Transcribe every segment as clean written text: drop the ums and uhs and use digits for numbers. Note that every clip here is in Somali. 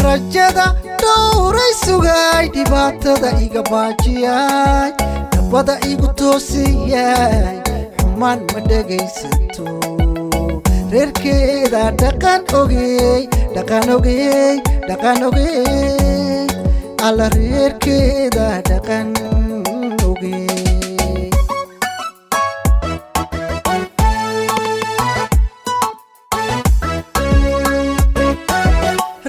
rajada dhowray sugay dhibaatada iga baajiyay nabada igu toosiyay xumaan ma dhagaysato reerkeeda dhaqan ogey alla reerkeeda dhaqan ogey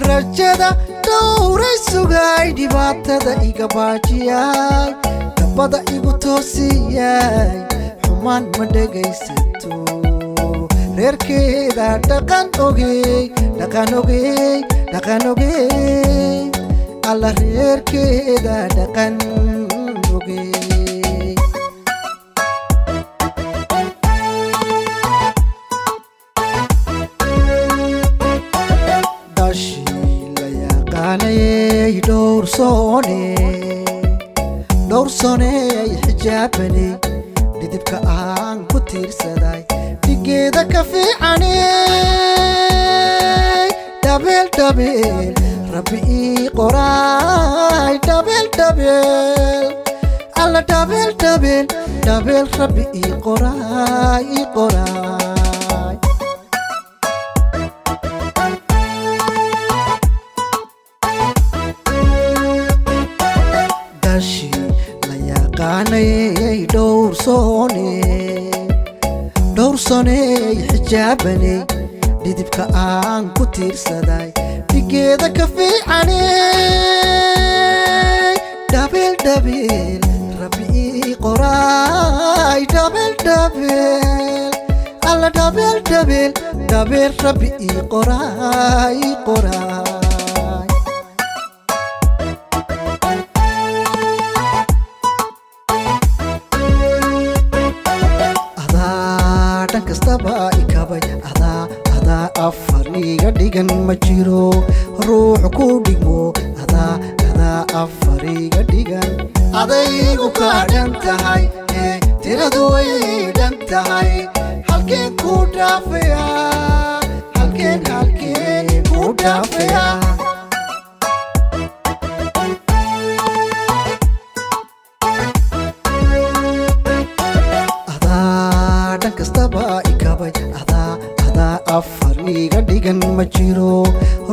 rajada dhowray sugay dhibaatada iga baajiyay nabada igu toosiyay xumaan ma dhagaysato reerkeeda dhaqan ogey alla reerkeeda dhaqan ogey dhashii dhowrsooney xijaabani dhidibka aan ku tiirsaday dhigeeda ka fiicaney dhabeel rabbi ii qoraay alla dhabeel rabbi ii qoraay dhowrsooney xijaabani dhidibka aan ku tiirsaday dhigeeda ka fiicaney dhabeel rabbi ii qoraay alla dhabeel rabbi ii qoraay kastaba ikabay adaa afar iga dhigan ma jiro ruux ku dhigmo adaa afar iga dhigan adaygu ka dhan tahay tiradu way dhan tahay halkeen ku dhaafaya halkeen ku dhaafaya kastaba ikabay adaa afar iga dhigan ma jiro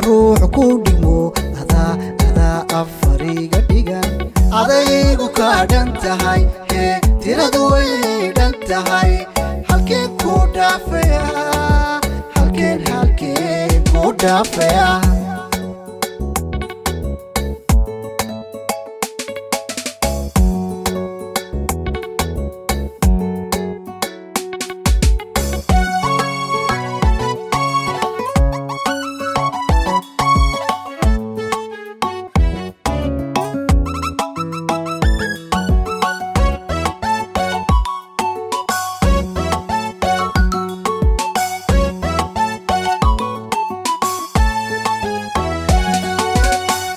ruux ku dhigmo adaa afar iga dhigan adaygu ka dhan tahay tiradu way dhan tahay halkeen ku dhaafaya halkeen ku dhaafaya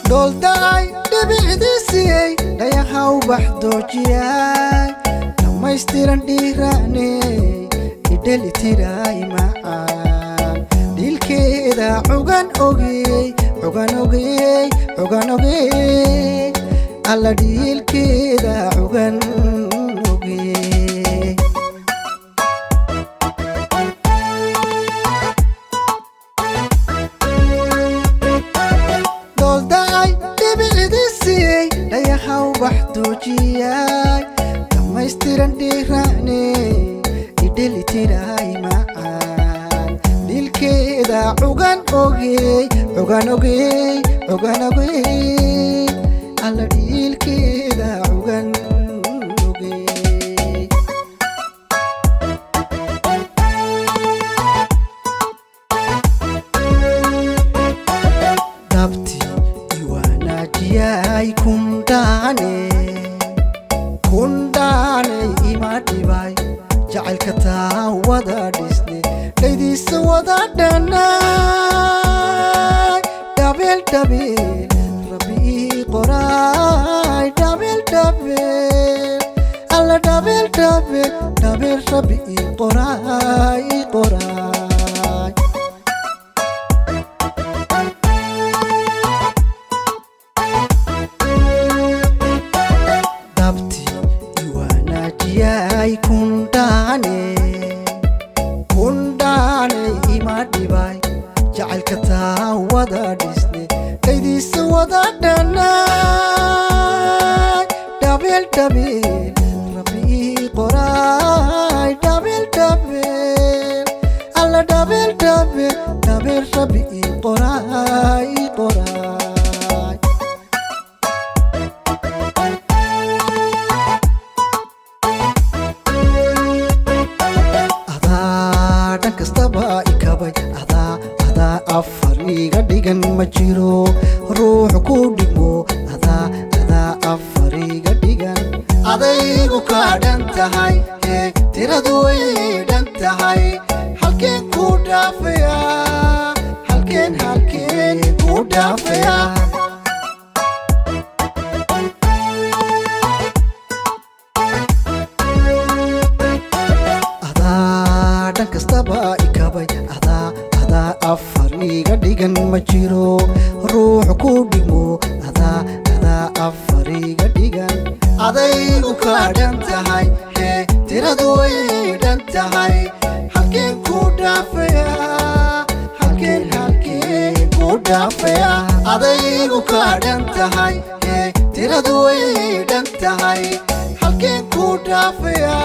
dhooldaay dhibicdiisiyey dhayahaw baxdoojiyay dhammaystiran dhiiraaney idhelitiray macaan dhiilkeeda cugan ogey alla dhiilkeeda cugan ogey dhayahaw baxdoojiyay dhammaystiran dhiiraaney idhelitiray macaan dhiilkeeda cugan ogey alla dhiilkeeda cugan ogey dabti iwaanaajiyay kundhaaney ima dhibay jacaylka taa wada dhisne dhaydiisa wada dhanay dhabeel rabbi ii qoraay alla dhabeel rabbi ii qoraay jacaylka taa wada dhisne kaydiisa wada dhanay dhabil dhabil rabbi qoray dhabil dhabil alla dhabil dhabil dhabil rabbi qoray qoray kastaba ikabay ada afariga dhigan ma jiro ruux ku dhimo ada afariga dhigan adaygu ka dhan tahay tiradu way dhan tahay halkeen ku dhaafaya halkeen ku dhaafaya kastaba ikabay ada afariga dhigan ma jiro ruux ku dhimo ada afariga dhigan adaygu ka dhan tahay tiradu way dhan tahay halkeen ku dhaafaya halkeen ku dhaafaya adaygu ka dhan tahay tiradu way dhan tahay halkeen ku dhaafaya